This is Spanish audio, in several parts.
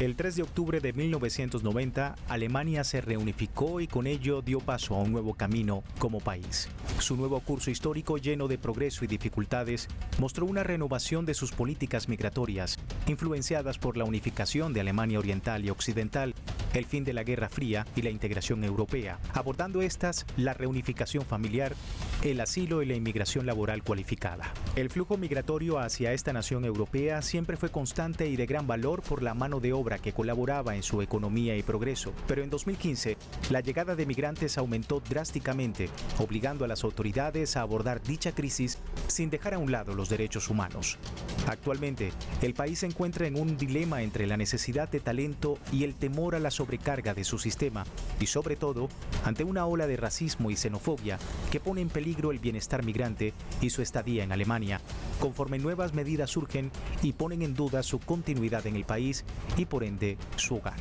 El 3 de octubre de 1990, Alemania se reunificó y con ello dio paso a un nuevo camino como país. Su nuevo curso histórico, lleno de progreso y dificultades, mostró una renovación de sus políticas migratorias, influenciadas por la unificación de Alemania Oriental y Occidental, el fin de la Guerra Fría y la integración europea, abordando estas la reunificación familiar, el asilo y la inmigración laboral cualificada. El flujo migratorio hacia esta nación europea siempre fue constante y de gran valor por la mano de obra que colaboraba en su economía y progreso, pero en 2015 la llegada de migrantes aumentó drásticamente, obligando a las autoridades a abordar dicha crisis sin dejar a un lado los derechos humanos. Actualmente, el país se encuentra en un dilema entre la necesidad de talento y el temor a la sobrecarga de su sistema, y sobre todo, ante una ola de racismo y xenofobia que pone en peligro el bienestar migrante y su estadía en Alemania, conforme nuevas medidas surgen y ponen en duda su continuidad en el país y por ende su hogar.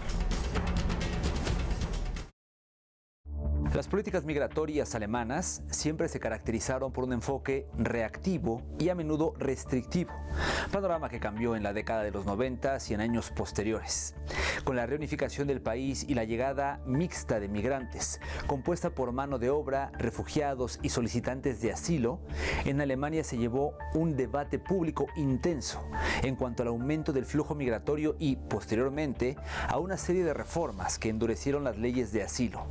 Las políticas migratorias alemanas siempre se caracterizaron por un enfoque reactivo y a menudo restrictivo, panorama que cambió en la década de los 90 y en años posteriores. Con la reunificación del país y la llegada mixta de migrantes, compuesta por mano de obra, refugiados y solicitantes de asilo, en Alemania se llevó un debate público intenso en cuanto al aumento del flujo migratorio y, posteriormente, a una serie de reformas que endurecieron las leyes de asilo.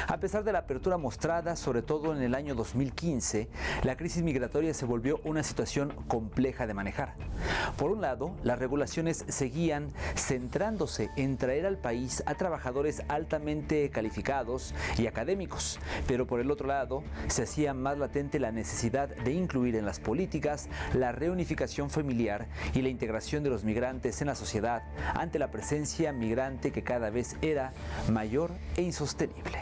A pesar de la apertura mostrada, sobre todo en el año 2015, la crisis migratoria se volvió una situación compleja de manejar. Por un lado, las regulaciones seguían centrándose en traer al país a trabajadores altamente calificados y académicos, pero por el otro lado, se hacía más latente la necesidad de incluir en las políticas la reunificación familiar y la integración de los migrantes en la sociedad ante la presencia migrante que cada vez era mayor e insostenible.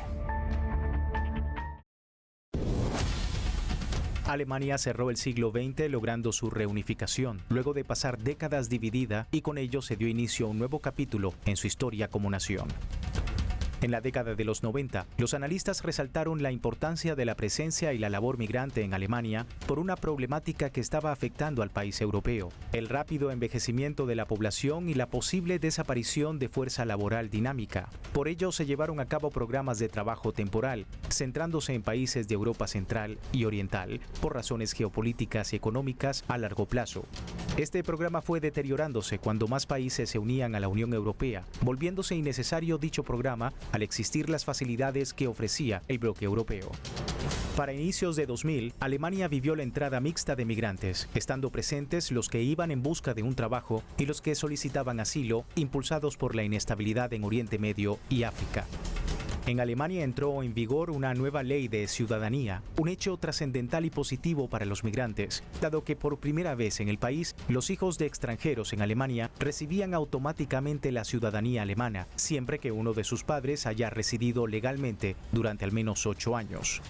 Alemania cerró el siglo XX logrando su reunificación, luego de pasar décadas dividida, y con ello se dio inicio a un nuevo capítulo en su historia como nación. En la década de los 90, los analistas resaltaron la importancia de la presencia y la labor migrante en Alemania por una problemática que estaba afectando al país europeo: el rápido envejecimiento de la población y la posible desaparición de fuerza laboral dinámica. Por ello, se llevaron a cabo programas de trabajo temporal, centrándose en países de Europa Central y Oriental, por razones geopolíticas y económicas a largo plazo. Este programa fue deteriorándose cuando más países se unían a la Unión Europea, volviéndose innecesario dicho programa al existir las facilidades que ofrecía el bloque europeo. Para inicios de 2000, Alemania vivió la entrada mixta de migrantes, estando presentes los que iban en busca de un trabajo y los que solicitaban asilo, impulsados por la inestabilidad en Oriente Medio y África. En Alemania entró en vigor una nueva ley de ciudadanía, un hecho trascendental y positivo para los migrantes, dado que por primera vez en el país, los hijos de extranjeros en Alemania recibían automáticamente la ciudadanía alemana, siempre que uno de sus padres haya residido legalmente durante al menos 8 años.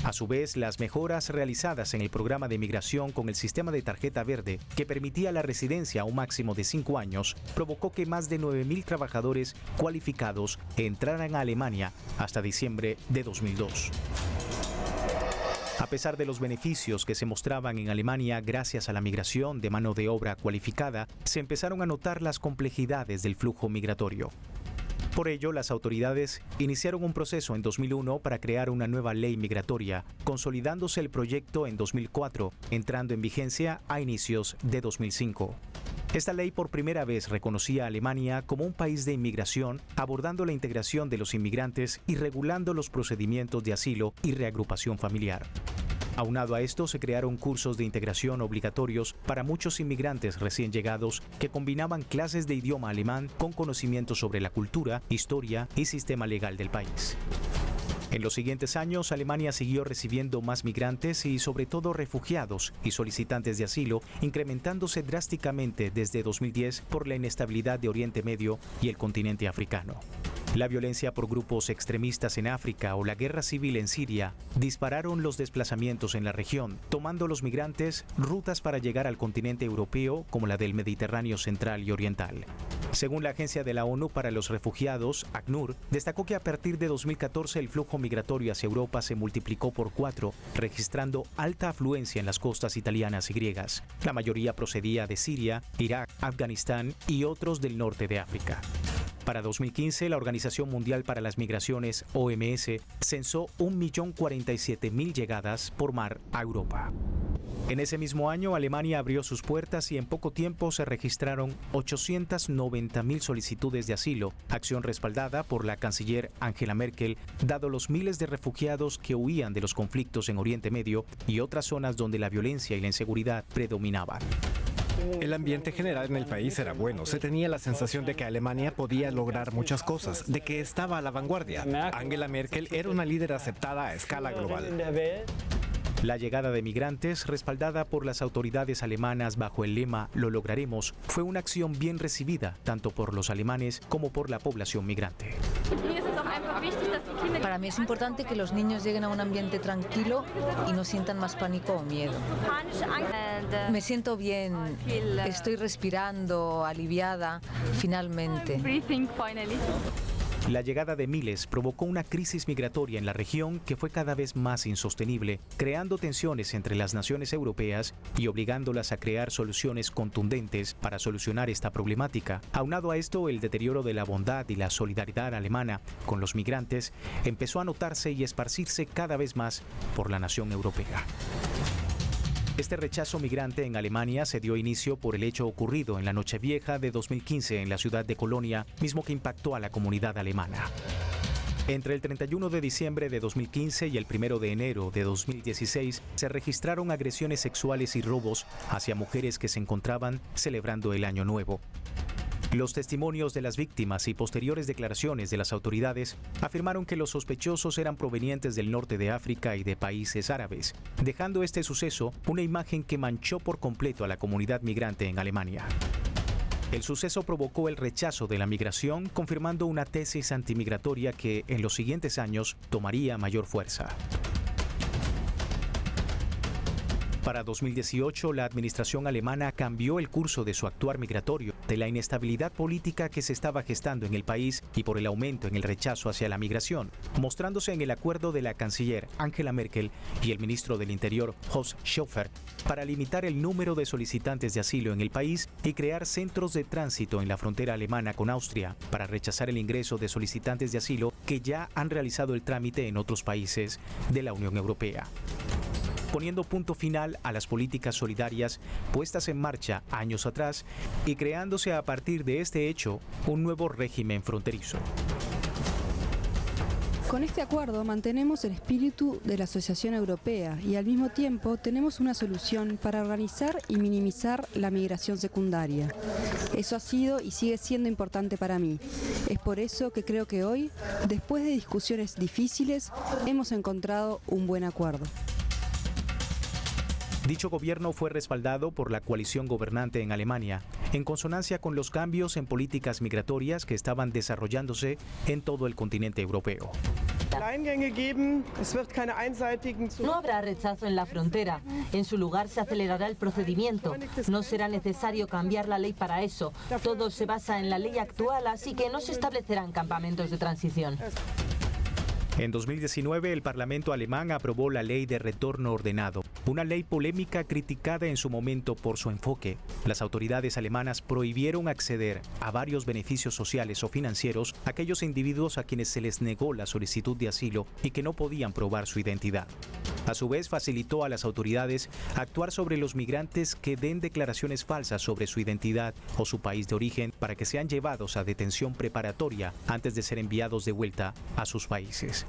A su vez, las mejoras realizadas en el programa de migración con el sistema de tarjeta verde, que permitía la residencia a un máximo de 5 años, provocó que más de 9.000 trabajadores cualificados entraran a Alemania hasta diciembre de 2002. A pesar de los beneficios que se mostraban en Alemania gracias a la migración de mano de obra cualificada, se empezaron a notar las complejidades del flujo migratorio. Por ello, las autoridades iniciaron un proceso en 2001 para crear una nueva ley migratoria, consolidándose el proyecto en 2004, entrando en vigencia a inicios de 2005. Esta ley por primera vez reconocía a Alemania como un país de inmigración, abordando la integración de los inmigrantes y regulando los procedimientos de asilo y reagrupación familiar. Aunado a esto, se crearon cursos de integración obligatorios para muchos inmigrantes recién llegados que combinaban clases de idioma alemán con conocimientos sobre la cultura, historia y sistema legal del país. En los siguientes años, Alemania siguió recibiendo más migrantes y sobre todo refugiados y solicitantes de asilo, incrementándose drásticamente desde 2010 por la inestabilidad de Oriente Medio y el continente africano. La violencia por grupos extremistas en África o la guerra civil en Siria dispararon los desplazamientos en la región, tomando los migrantes rutas para llegar al continente europeo como la del Mediterráneo central y oriental. Según la Agencia de la ONU para los Refugiados, ACNUR, destacó que a partir de 2014 el flujo migratorio hacia Europa se multiplicó por 4, registrando alta afluencia en las costas italianas y griegas. La mayoría procedía de Siria, Irak, Afganistán y otros del norte de África. Para 2015, la Organización Mundial para las Migraciones, OMS, censó 1.047.000 llegadas por mar a Europa. En ese mismo año, Alemania abrió sus puertas y en poco tiempo se registraron 890.000 solicitudes de asilo, acción respaldada por la canciller Angela Merkel, dado los miles de refugiados que huían de los conflictos en Oriente Medio y otras zonas donde la violencia y la inseguridad predominaban. El ambiente general en el país era bueno. Se tenía la sensación de que Alemania podía lograr muchas cosas, de que estaba a la vanguardia. Angela Merkel era una líder aceptada a escala global. La llegada de migrantes, respaldada por las autoridades alemanas bajo el lema «Lo lograremos», fue una acción bien recibida tanto por los alemanes como por la población migrante. Para mí es importante que los niños lleguen a un ambiente tranquilo y no sientan más pánico o miedo. Me siento bien, estoy respirando, aliviada, finalmente. La llegada de miles provocó una crisis migratoria en la región que fue cada vez más insostenible, creando tensiones entre las naciones europeas y obligándolas a crear soluciones contundentes para solucionar esta problemática. Aunado a esto, el deterioro de la bondad y la solidaridad alemana con los migrantes empezó a notarse y esparcirse cada vez más por la nación europea. Este rechazo migrante en Alemania se dio inicio por el hecho ocurrido en la Nochevieja de 2015 en la ciudad de Colonia, mismo que impactó a la comunidad alemana. Entre el 31 de diciembre de 2015 y el 1 de enero de 2016 se registraron agresiones sexuales y robos hacia mujeres que se encontraban celebrando el Año Nuevo. Los testimonios de las víctimas y posteriores declaraciones de las autoridades afirmaron que los sospechosos eran provenientes del norte de África y de países árabes, dejando este suceso una imagen que manchó por completo a la comunidad migrante en Alemania. El suceso provocó el rechazo de la migración, confirmando una tesis antimigratoria que en los siguientes años tomaría mayor fuerza. Para 2018, la administración alemana cambió el curso de su actuar migratorio, de la inestabilidad política que se estaba gestando en el país y por el aumento en el rechazo hacia la migración, mostrándose en el acuerdo de la canciller Angela Merkel y el ministro del Interior Horst Seehofer para limitar el número de solicitantes de asilo en el país y crear centros de tránsito en la frontera alemana con Austria para rechazar el ingreso de solicitantes de asilo que ya han realizado el trámite en otros países de la Unión Europea, poniendo punto final a las políticas solidarias puestas en marcha años atrás y creándose a partir de este hecho un nuevo régimen fronterizo. Con este acuerdo mantenemos el espíritu de la Asociación Europea y al mismo tiempo tenemos una solución para organizar y minimizar la migración secundaria. Eso ha sido y sigue siendo importante para mí. Es por eso que creo que hoy, después de discusiones difíciles, hemos encontrado un buen acuerdo. Dicho gobierno fue respaldado por la coalición gobernante en Alemania, en consonancia con los cambios en políticas migratorias que estaban desarrollándose en todo el continente europeo. No habrá rechazo en la frontera. En su lugar se acelerará el procedimiento. No será necesario cambiar la ley para eso. Todo se basa en la ley actual, así que no se establecerán campamentos de transición. En 2019, el Parlamento alemán aprobó la Ley de Retorno Ordenado, una ley polémica criticada en su momento por su enfoque. Las autoridades alemanas prohibieron acceder a varios beneficios sociales o financieros a aquellos individuos a quienes se les negó la solicitud de asilo y que no podían probar su identidad. A su vez, facilitó a las autoridades actuar sobre los migrantes que den declaraciones falsas sobre su identidad o su país de origen para que sean llevados a detención preparatoria antes de ser enviados de vuelta a sus países,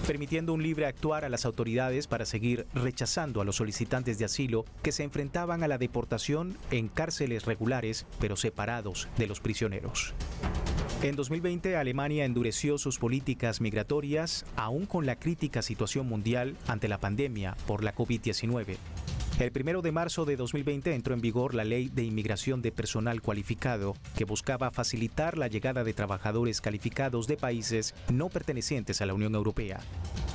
permitiendo un libre actuar a las autoridades para seguir rechazando a los solicitantes de asilo que se enfrentaban a la deportación en cárceles regulares, pero separados de los prisioneros. En 2020, Alemania endureció sus políticas migratorias, aún con la crítica situación mundial ante la pandemia por la COVID-19. El 1 de marzo de 2020 entró en vigor la Ley de Inmigración de Personal Cualificado, que buscaba facilitar la llegada de trabajadores calificados de países no pertenecientes a la Unión Europea.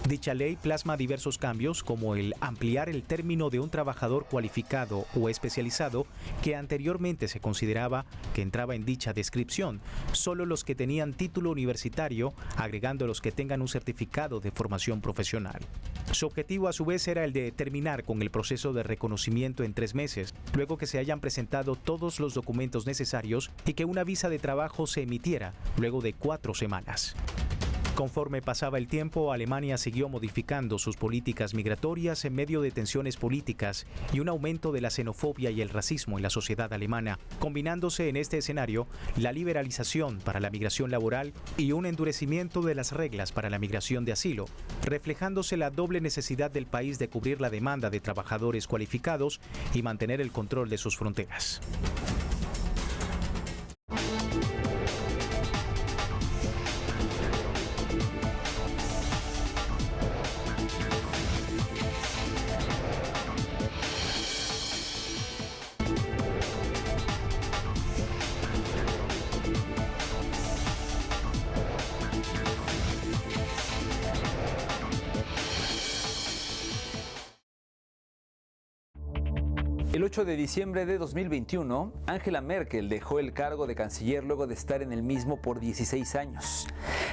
Dicha ley plasma diversos cambios, como el ampliar el término de un trabajador cualificado o especializado, que anteriormente se consideraba que entraba en dicha descripción solo los que tenían título universitario, agregando los que tengan un certificado de formación profesional. Su objetivo, a su vez, era el de terminar con el proceso de reconocimiento en 3 meses, luego que se hayan presentado todos los documentos necesarios y que una visa de trabajo se emitiera luego de 4 semanas. Conforme pasaba el tiempo, Alemania siguió modificando sus políticas migratorias en medio de tensiones políticas y un aumento de la xenofobia y el racismo en la sociedad alemana, combinándose en este escenario la liberalización para la migración laboral y un endurecimiento de las reglas para la migración de asilo, reflejándose la doble necesidad del país de cubrir la demanda de trabajadores cualificados y mantener el control de sus fronteras. El 8 de diciembre de 2021, Angela Merkel dejó el cargo de canciller luego de estar en el mismo por 16 años.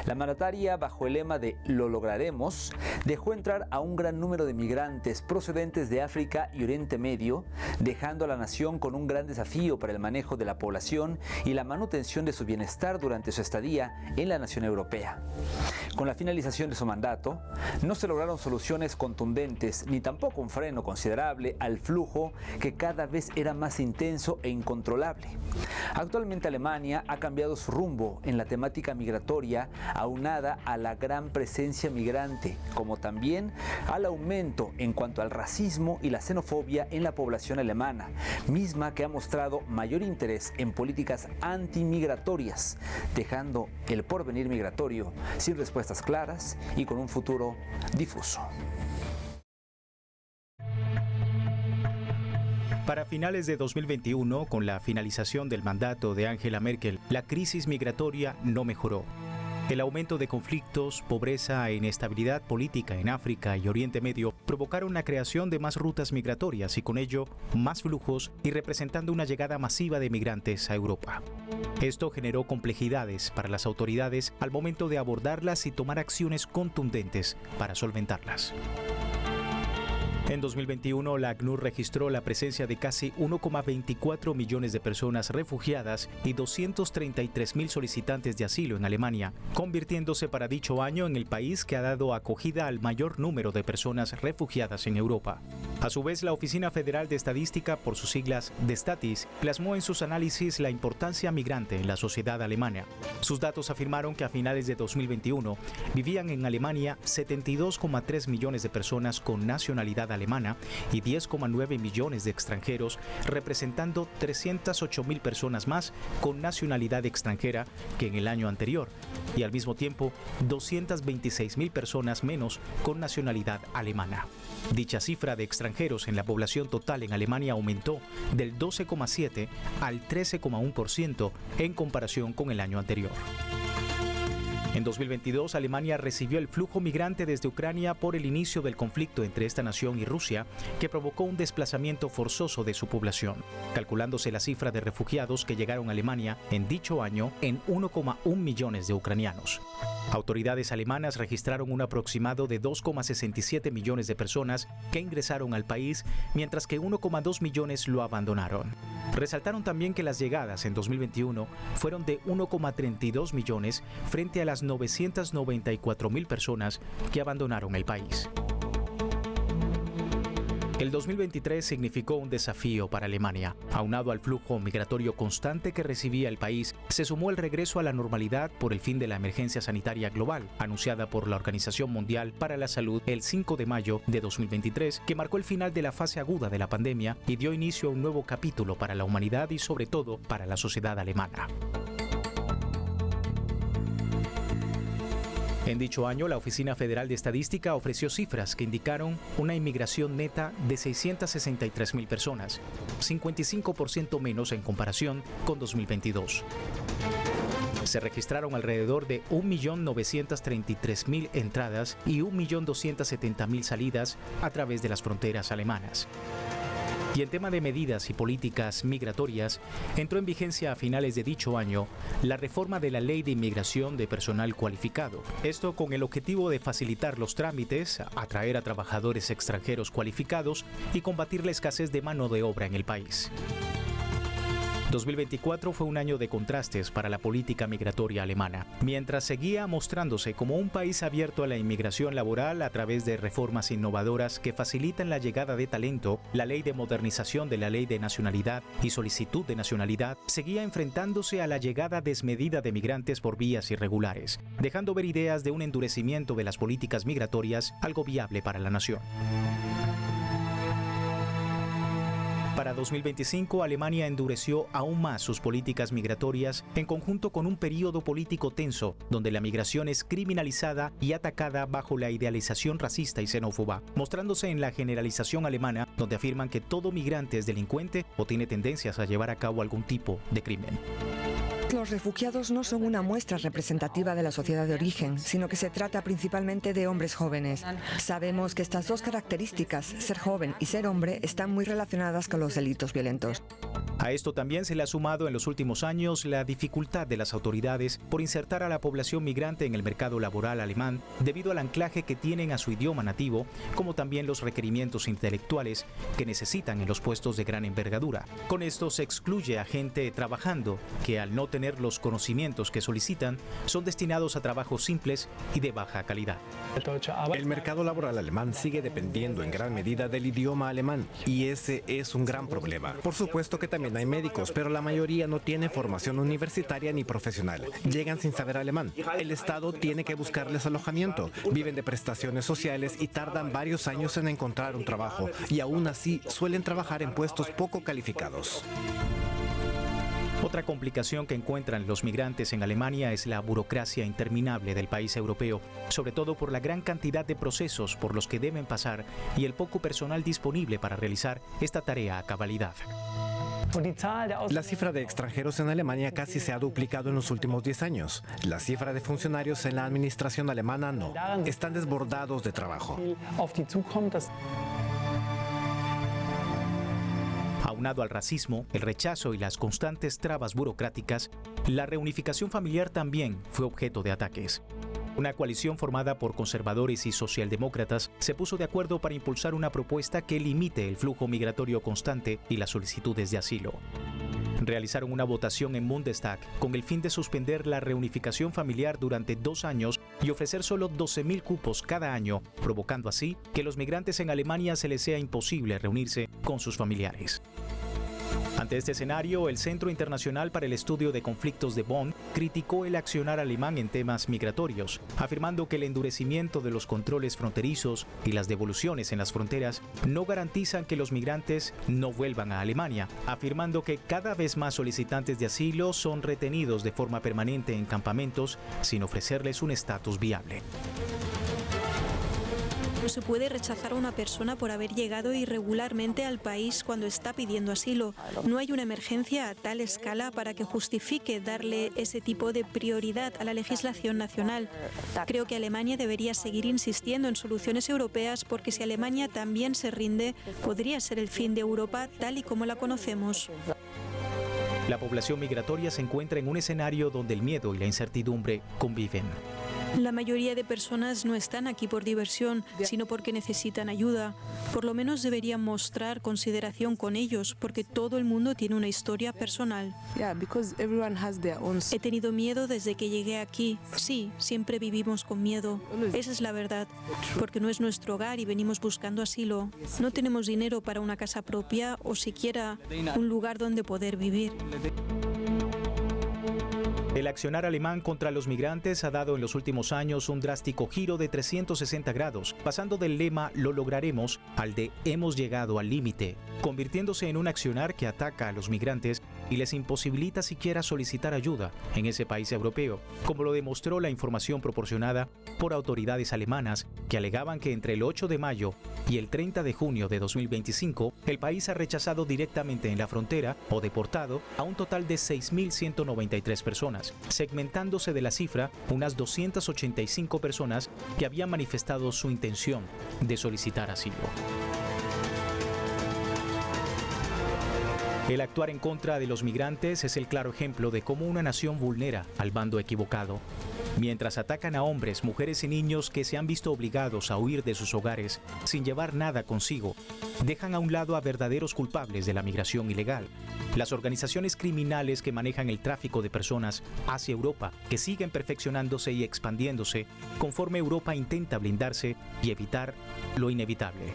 La mandataria, bajo el lema de "Lo lograremos", dejó entrar a un gran número de migrantes procedentes de África y Oriente Medio, dejando a la nación con un gran desafío para el manejo de la población y la manutención de su bienestar durante su estadía en la nación europea. Con la finalización de su mandato, no se lograron soluciones contundentes ni tampoco un freno considerable al flujo que cada vez era más intenso e incontrolable. Actualmente Alemania ha cambiado su rumbo en la temática migratoria, aunada a la gran presencia migrante, como también al aumento en cuanto al racismo y la xenofobia en la población alemana, misma que ha mostrado mayor interés en políticas antimigratorias, dejando el porvenir migratorio sin respuestas claras y con un futuro difuso. Para finales de 2021, con la finalización del mandato de Angela Merkel, la crisis migratoria no mejoró. El aumento de conflictos, pobreza e inestabilidad política en África y Oriente Medio provocaron la creación de más rutas migratorias y con ello más flujos y representando una llegada masiva de migrantes a Europa. Esto generó complejidades para las autoridades al momento de abordarlas y tomar acciones contundentes para solventarlas. En 2021, la ACNUR registró la presencia de casi 1,24 millones de personas refugiadas y 233.000 solicitantes de asilo en Alemania, convirtiéndose para dicho año en el país que ha dado acogida al mayor número de personas refugiadas en Europa. A su vez, la Oficina Federal de Estadística, por sus siglas Destatis, plasmó en sus análisis la importancia migrante en la sociedad alemana. Sus datos afirmaron que a finales de 2021 vivían en Alemania 72,3 millones de personas con nacionalidad alemana y 10,9 millones de extranjeros, representando 308.000 personas más con nacionalidad extranjera que en el año anterior, y al mismo tiempo 226.000 personas menos con nacionalidad alemana. Dicha cifra de extranjeros en la población total en Alemania aumentó del 12,7 al 13,1% en comparación con el año anterior. En 2022, Alemania recibió el flujo migrante desde Ucrania por el inicio del conflicto entre esta nación y Rusia, que provocó un desplazamiento forzoso de su población, calculándose la cifra de refugiados que llegaron a Alemania en dicho año en 1,1 millones de ucranianos. Autoridades alemanas registraron un aproximado de 2,67 millones de personas que ingresaron al país, mientras que 1,2 millones lo abandonaron. Resaltaron también que las llegadas en 2021 fueron de 1,32 millones frente a las 994.000 personas que abandonaron el país. El 2023 significó un desafío para Alemania. Aunado al flujo migratorio constante que recibía el país, se sumó el regreso a la normalidad por el fin de la emergencia sanitaria global, anunciada por la Organización Mundial para la Salud el 5 de mayo de 2023, que marcó el final de la fase aguda de la pandemia y dio inicio a un nuevo capítulo para la humanidad y sobre todo para la sociedad alemana. En dicho año, la Oficina Federal de Estadística ofreció cifras que indicaron una inmigración neta de 663,000 personas, 55% menos en comparación con 2022. Se registraron alrededor de 1.933.000 entradas y 1.270.000 salidas a través de las fronteras alemanas. Y en tema de medidas y políticas migratorias, entró en vigencia a finales de dicho año la reforma de la Ley de Inmigración de Personal Cualificado. Esto con el objetivo de facilitar los trámites, atraer a trabajadores extranjeros cualificados y combatir la escasez de mano de obra en el país. 2024 fue un año de contrastes para la política migratoria alemana. Mientras seguía mostrándose como un país abierto a la inmigración laboral a través de reformas innovadoras que facilitan la llegada de talento, la ley de modernización de la ley de nacionalidad y solicitud de nacionalidad seguía enfrentándose a la llegada desmedida de migrantes por vías irregulares, dejando ver ideas de un endurecimiento de las políticas migratorias, algo viable para la nación. Para 2025, Alemania endureció aún más sus políticas migratorias en conjunto con un período político tenso, donde la migración es criminalizada y atacada bajo la idealización racista y xenófoba, mostrándose en la generalización alemana, donde afirman que todo migrante es delincuente o tiene tendencias a llevar a cabo algún tipo de crimen. Los refugiados no son una muestra representativa de la sociedad de origen, sino que se trata principalmente de hombres jóvenes. Sabemos que estas dos características, ser joven y ser hombre, están muy relacionadas con los delitos violentos. A esto también se le ha sumado en los últimos años la dificultad de las autoridades por insertar a la población migrante en el mercado laboral alemán debido al anclaje que tienen a su idioma nativo, como también los requerimientos intelectuales que necesitan en los puestos de gran envergadura. Con esto se excluye a gente trabajando que, al no tener los conocimientos que solicitan, son destinados a trabajos simples y de baja calidad. El mercado laboral alemán sigue dependiendo en gran medida del idioma alemán y ese es un gran problema. Por supuesto que también hay médicos, pero la mayoría no tiene formación universitaria ni profesional. Llegan sin saber alemán. El Estado tiene que buscarles alojamiento. Viven de prestaciones sociales y tardan varios años en encontrar un trabajo. Y aún así suelen trabajar en puestos poco calificados. Otra complicación que encuentran los migrantes en Alemania es la burocracia interminable del país europeo, sobre todo por la gran cantidad de procesos por los que deben pasar y el poco personal disponible para realizar esta tarea a cabalidad. La cifra de extranjeros en Alemania casi se ha duplicado en los últimos 10 años. La cifra de funcionarios en la administración alemana no. Están desbordados de trabajo. Aunado al racismo, el rechazo y las constantes trabas burocráticas, la reunificación familiar también fue objeto de ataques. Una coalición formada por conservadores y socialdemócratas se puso de acuerdo para impulsar una propuesta que limite el flujo migratorio constante y las solicitudes de asilo. Realizaron una votación en Bundestag con el fin de suspender la reunificación familiar durante 2 años y ofrecer solo 12.000 cupos cada año, provocando así que los migrantes en Alemania se les sea imposible reunirse con sus familiares. Ante este escenario, el Centro Internacional para el Estudio de Conflictos de Bonn criticó el accionar alemán en temas migratorios, afirmando que el endurecimiento de los controles fronterizos y las devoluciones en las fronteras no garantizan que los migrantes no vuelvan a Alemania, afirmando que cada vez más solicitantes de asilo son retenidos de forma permanente en campamentos sin ofrecerles un estatus viable. No se puede rechazar a una persona por haber llegado irregularmente al país cuando está pidiendo asilo. No hay una emergencia a tal escala para que justifique darle ese tipo de prioridad a la legislación nacional. Creo que Alemania debería seguir insistiendo en soluciones europeas porque si Alemania también se rinde, podría ser el fin de Europa tal y como la conocemos. La población migratoria se encuentra en un escenario donde el miedo y la incertidumbre conviven. La mayoría de personas no están aquí por diversión, sino porque necesitan ayuda. Por lo menos deberían mostrar consideración con ellos, porque todo el mundo tiene una historia personal. He tenido miedo desde que llegué aquí. Sí, siempre vivimos con miedo. Esa es la verdad, porque no es nuestro hogar y venimos buscando asilo. No tenemos dinero para una casa propia o siquiera un lugar donde poder vivir. El accionar alemán contra los migrantes ha dado en los últimos años un drástico giro de 360 grados, pasando del lema «lo lograremos» al de «hemos llegado al límite», convirtiéndose en un accionar que ataca a los migrantes y les imposibilita siquiera solicitar ayuda en ese país europeo, como lo demostró la información proporcionada por autoridades alemanas que alegaban que entre el 8 de mayo y el 30 de junio de 2025, el país ha rechazado directamente en la frontera o deportado a un total de 6.193 personas, segmentándose de la cifra unas 285 personas que habían manifestado su intención de solicitar asilo. El actuar en contra de los migrantes es el claro ejemplo de cómo una nación vulnera al bando equivocado. Mientras atacan a hombres, mujeres y niños que se han visto obligados a huir de sus hogares sin llevar nada consigo, dejan a un lado a verdaderos culpables de la migración ilegal. Las organizaciones criminales que manejan el tráfico de personas hacia Europa, que siguen perfeccionándose y expandiéndose conforme Europa intenta blindarse y evitar lo inevitable.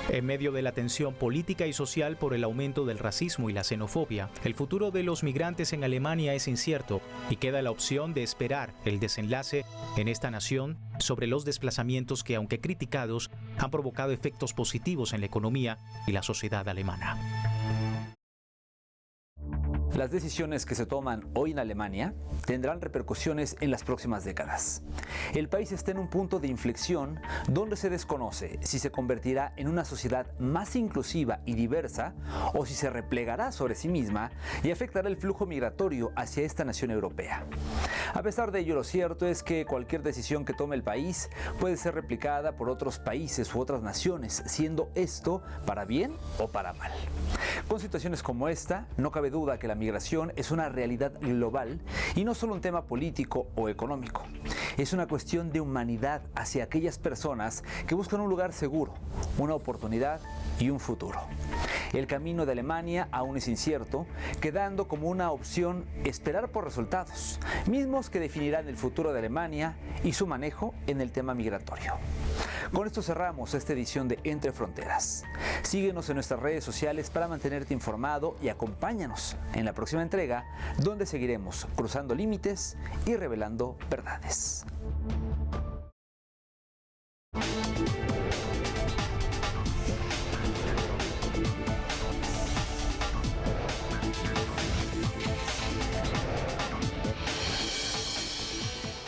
En medio de la tensión política y social por el aumento del racismo y la xenofobia, el futuro de los migrantes en Alemania es incierto y queda la opción de esperar el desenlace en esta nación sobre los desplazamientos que, aunque criticados, han provocado efectos positivos en la economía y la sociedad alemana. Las decisiones que se toman hoy en Alemania tendrán repercusiones en las próximas décadas. El país está en un punto de inflexión donde se desconoce si se convertirá en una sociedad más inclusiva y diversa o si se replegará sobre sí misma y afectará el flujo migratorio hacia esta nación europea. A pesar de ello, lo cierto es que cualquier decisión que tome el país puede ser replicada por otros países u otras naciones, siendo esto para bien o para mal. Con situaciones como esta, no cabe duda que la migración es una realidad global y no solo un tema político o económico. Es una cuestión de humanidad hacia aquellas personas que buscan un lugar seguro, una oportunidad y un futuro. El camino de Alemania aún es incierto, quedando como una opción esperar por resultados, mismos que definirán el futuro de Alemania y su manejo en el tema migratorio. Con esto cerramos esta edición de Entre Fronteras. Síguenos en nuestras redes sociales para mantenerte informado y acompáñanos en la próxima entrega, donde seguiremos cruzando límites y revelando verdades.